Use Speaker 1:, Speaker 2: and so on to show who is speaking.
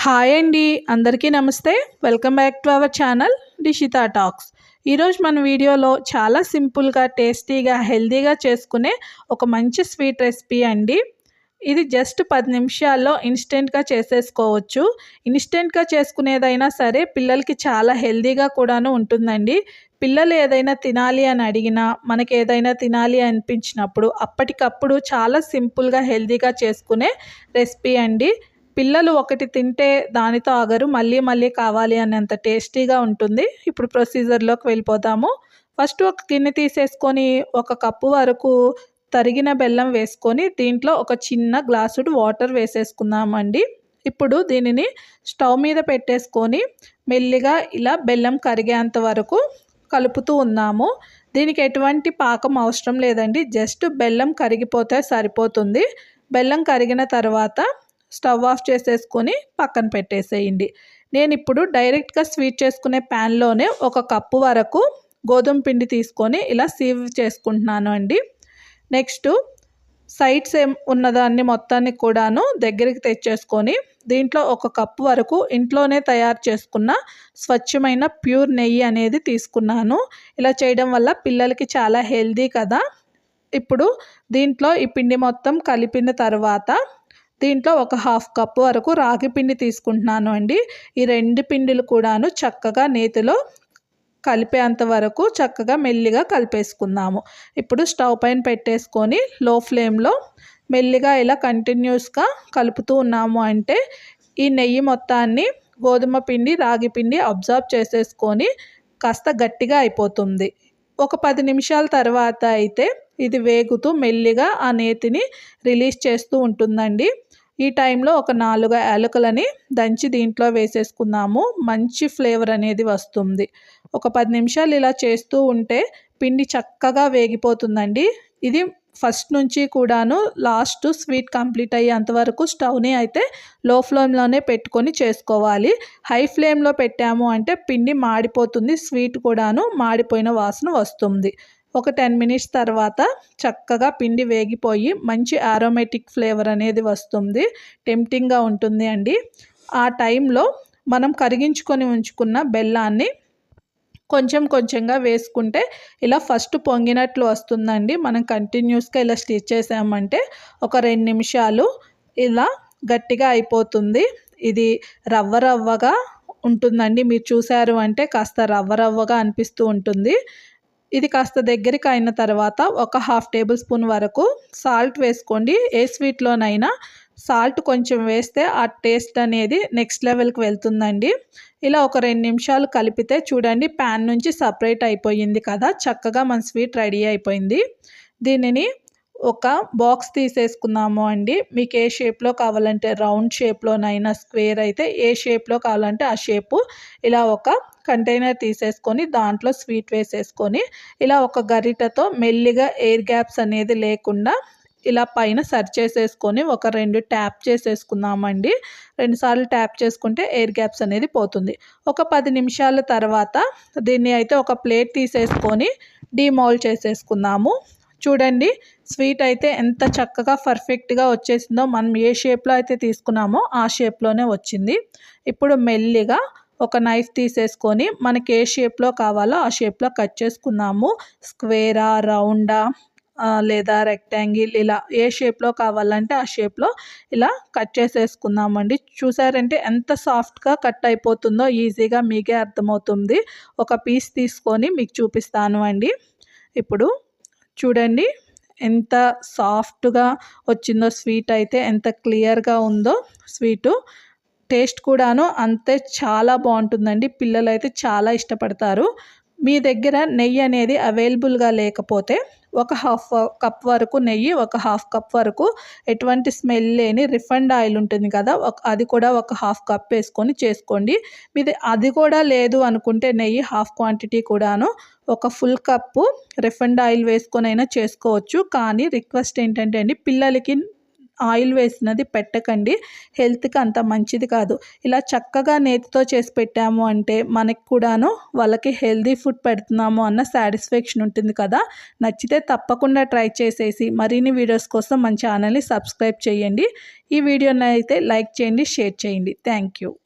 Speaker 1: Hi అండి, అందరికీ నమస్తే. Welcome back to our channel Dishita talks. ఈరోజు మన వీడియోలో చాలా సింపుల్గా, టేస్టీగా, హెల్తీగా చేసుకునే ఒక మంచి స్వీట్ రెసిపీ అండి. ఇది జస్ట్ 10 నిమిషాల్లో ఇన్స్టెంట్గా చేసేసుకోవచ్చు. ఇన్స్టెంట్గా చేసుకునేదైనా సరే పిల్లలకి చాలా హెల్తీగా కూడాను ఉంటుందండి. పిల్లలు ఏదైనా తినాలి అని అడిగినా, మనకి ఏదైనా తినాలి అనిపించినప్పుడు అప్పటికప్పుడు చాలా సింపుల్గా, హెల్తీగా చేసుకునే రెసిపీ అండి. పిల్లలు ఒకటి తింటే దానితో ఆగరు, మళ్ళీ మళ్ళీ కావాలి అనేంత టేస్టీగా ఉంటుంది. ఇప్పుడు ప్రొసీజర్లోకి వెళ్ళిపోతాము. ఫస్ట్ ఒక గిన్నె తీసేసుకొని ఒక కప్పు వరకు తరిగిన బెల్లం వేసుకొని దీంట్లో ఒక చిన్న గ్లాసుడు వాటర్ వేసేసుకుందామండి. ఇప్పుడు దీనిని స్టవ్ మీద పెట్టేసుకొని మెల్లిగా ఇలా బెల్లం కరిగేంత వరకు కలుపుతూ ఉన్నాము. దీనికి ఎటువంటి పాకం అవసరం లేదండి, జస్ట్ బెల్లం కరిగిపోతే సరిపోతుంది. బెల్లం కరిగిన తర్వాత స్టవ్ ఆఫ్ చేసేసుకొని పక్కన పెట్టేసేయండి. నేను ఇప్పుడు డైరెక్ట్గా స్వీట్ చేసుకునే ప్యాన్లోనే ఒక కప్పు వరకు గోధుమ పిండి తీసుకొని ఇలా సీవ్ చేసుకుంటున్నాను అండి. నెక్స్ట్ సైడ్స్ ఉన్నదాన్ని మొత్తాన్ని కూడాను దగ్గరికి తెచ్చేసుకొని దీంట్లో ఒక కప్పు వరకు ఇంట్లోనే తయారు చేసుకున్న స్వచ్ఛమైన ప్యూర్ నెయ్యి అనేది తీసుకున్నాను. ఇలా చేయడం వల్ల పిల్లలకి చాలా హెల్తీ కదా. ఇప్పుడు దీంట్లో ఈ పిండి మొత్తం కలిపిన తర్వాత దీంట్లో ఒక హాఫ్ కప్పు వరకు రాగి పిండి తీసుకుంటున్నాను అండి. ఈ రెండు పిండిలు కూడాను చక్కగా నేతిలో కలిపేంత వరకు చక్కగా మెల్లిగా కలిపేసుకుందాము. ఇప్పుడు స్టవ్ పైన పెట్టేసుకొని లో ఫ్లేమ్లో మెల్లిగా ఇలా కంటిన్యూస్గా కలుపుతూ ఉన్నాము అంటే ఈ నెయ్యి మొత్తాన్ని గోధుమ పిండి, రాగి పిండి అబ్జర్వ్ చేసేసుకొని కాస్త గట్టిగా అయిపోతుంది. ఒక 10 నిమిషాల తర్వాత అయితే ఇది వేగుతూ మెల్లిగా ఆ నేతిని రిలీజ్ చేస్తూ ఉంటుందండి. ఈ టైంలో ఒక 4 యాలకులని దంచి దీంట్లో వేసేసుకుందాము. మంచి ఫ్లేవర్ అనేది వస్తుంది. ఒక 10 నిమిషాలు ఇలా చేస్తూ ఉంటే పిండి చక్కగా వేగిపోతుందండి. ఇది ఫస్ట్ నుంచి కూడాను లాస్ట్ స్వీట్ కంప్లీట్ అయ్యేంత వరకు స్టవ్ని అయితే లో ఫ్లేమ్లోనే పెట్టుకొని చేసుకోవాలి. హై ఫ్లేమ్లో పెట్టాము అంటే పిండి మాడిపోతుంది, స్వీట్ కూడాను మాడిపోయిన వాసన వస్తుంది. ఒక 10 మినిట్స్ తర్వాత చక్కగా పిండి వేగిపోయి మంచి ఆరోమేటిక్ ఫ్లేవర్ అనేది వస్తుంది. టెంప్టింగ్గా ఉంటుంది అండి. ఆ టైంలో మనం కరిగించుకొని ఉంచుకున్న బెల్లాన్ని కొంచెం కొంచెంగా వేసుకుంటే ఇలా ఫస్ట్ పొంగినట్లు వస్తుందండి. మనం కంటిన్యూస్గా ఇలా స్టిర్ చేసామంటే ఒక 2 నిమిషాలు ఇలా గట్టిగా అయిపోతుంది. ఇది రవ్వ రవ్వగా ఉంటుందండి. మీరు చూసారు అంటే కాస్త రవ్వ రవ్వగా అనిపిస్తూ ఉంటుంది. ఇది కాస్త దగ్గరికి అయిన తర్వాత ఒక హాఫ్ టేబుల్ స్పూన్ వరకు సాల్ట్ వేసుకోండి. ఏ స్వీట్లోనైనా సాల్ట్ కొంచెం వేస్తే ఆ టేస్ట్ అనేది నెక్స్ట్ లెవెల్కి వెళ్తుందండి. ఇలా ఒక 2 నిమిషాలు కలిపితే చూడండి ప్యాన్ నుంచి సపరేట్ అయిపోయింది కదా, చక్కగా మన స్వీట్ రెడీ అయిపోయింది. దీనిని ఒక బాక్స్ తీసేసుకున్నాము అండి. మీకు ఏ షేప్లో కావాలంటే రౌండ్ షేప్లోనైనా, స్క్వేర్ అయితే ఏ షేప్లో కావాలంటే ఆ షేపు ఇలా ఒక కంటైనర్ తీసేసుకొని దాంట్లో స్వీట్ వేసేసుకొని ఇలా ఒక గరిటతో మెల్లిగా ఎయిర్ గ్యాప్స్ అనేది లేకుండా ఇలా పైన సర్చ్ చేసేసుకొని ఒక 2 ట్యాప్ చేసేసుకుందామండి. 2 సార్లు ట్యాప్ చేసుకుంటే ఎయిర్ గ్యాప్స్ అనేది పోతుంది. ఒక 10 నిమిషాల తర్వాత దీన్ని అయితే ఒక ప్లేట్ తీసేసుకొని డీమౌల్డ్ చేసేసుకుందాము. చూడండి స్వీట్ అయితే ఎంత చక్కగా పర్ఫెక్ట్గా వచ్చేసిందో. మనం ఏ షేప్లో అయితే తీసుకున్నామో ఆ షేప్లోనే వచ్చింది. ఇప్పుడు మెల్లిగా ఒక నైఫ్ తీసేసుకొని మనకి ఏ షేప్లో కావాలో ఆ షేప్లో కట్ చేసుకుందాము. స్క్వేరా, రౌండా లేదా రెక్టాంగిల్, ఇలా ఏ షేప్లో కావాలంటే ఆ షేప్లో ఇలా కట్ చేసేసుకుందామండి. చూసారంటే ఎంత సాఫ్ట్గా కట్ అయిపోతుందో ఈజీగా మీకే అర్థమవుతుంది. ఒక పీస్ తీసుకొని మీకు చూపిస్తాను అండి. ఇప్పుడు చూడండి ఎంత సాఫ్ట్గా వచ్చిందో స్వీట్ అయితే, ఎంత క్లియర్గా ఉందో స్వీటు. టేస్ట్ కూడాను అంతే చాలా బాగుంటుందండి. పిల్లలు అయితే చాలా ఇష్టపడతారు. మీ దగ్గర నెయ్యి అనేది అవైలబుల్గా లేకపోతే ఒక హాఫ్ కప్ వరకు నెయ్యి, ఒక హాఫ్ కప్ వరకు ఎటువంటి స్మెల్ లేని రిఫైండ్ ఆయిల్ ఉంటుంది కదా, అది కూడా ఒక హాఫ్ కప్ వేసుకొని చేసుకోండి. మీది అది కూడా లేదు అనుకుంటే నెయ్యి హాఫ్ క్వాంటిటీ కూడాను ఒక ఫుల్ కప్పు రిఫైండ్ ఆయిల్ వేసుకొని అయినా చేసుకోవచ్చు. కానీ రిక్వెస్ట్ ఏంటంటే అండి, పిల్లలకి ఆయిల్ వేసినది పెట్టకండి, హెల్త్కి అంత మంచిది కాదు. ఇలా చక్కగా నేతితో చేసి పెట్టాము అంటే మనకి కూడాను వాళ్ళకి హెల్దీ ఫుడ్ పెడుతున్నాము అన్న సాటిస్ఫాక్షన్ ఉంటుంది కదా. నచ్చితే తప్పకుండా ట్రై చేసేసి మరిన్ని వీడియోస్ కోసం మన ఛానల్ని సబ్స్క్రైబ్ చేయండి. ఈ వీడియోని అయితే లైక్ చేయండి, షేర్ చేయండి. Thank you.